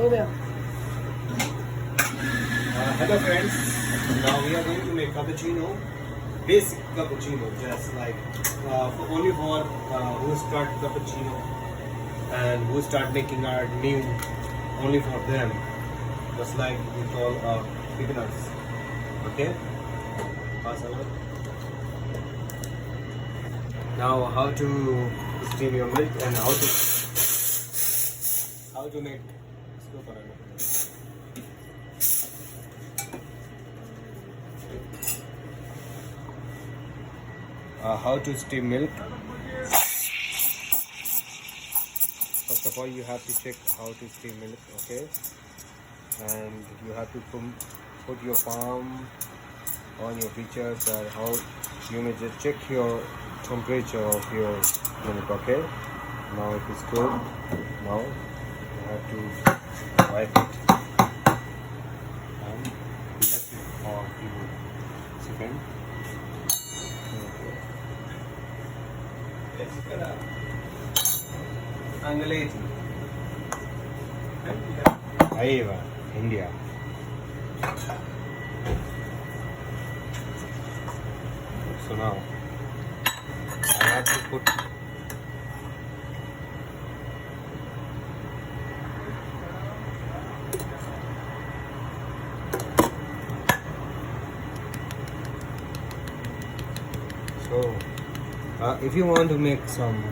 Hello friends, now we are going to make cappuccino, basic cappuccino, just like only for who start cappuccino and who start making art new, only for them, just like we call beginners. Okay, pass over. Now how to steam your milk and how to make how to steam milk. First of all, you have to check how to steam milk, okay? And you have to put your palm on your features and how you may just check your temperature of your milk, okay? Now it is good. Now you have to wipe it and let it for a few seconds. Angaleti. Aiva, India. So now I have to put if you want to make some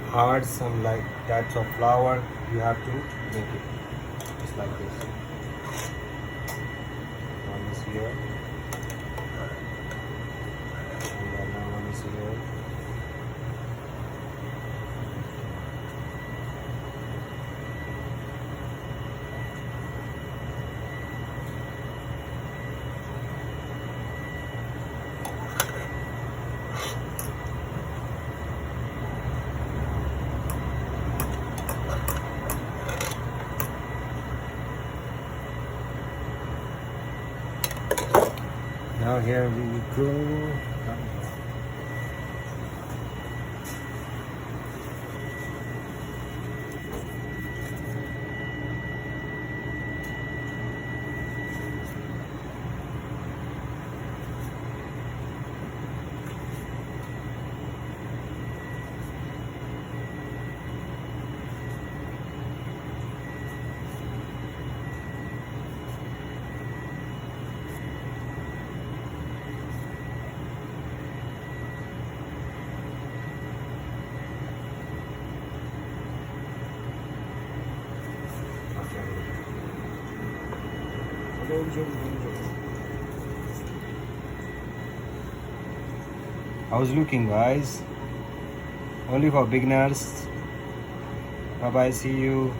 hard, some like types of flour, you have to make it just like this. One is here, and another one is here. Now here we go. How's looking, guys? Only for beginners. Bye bye, see you.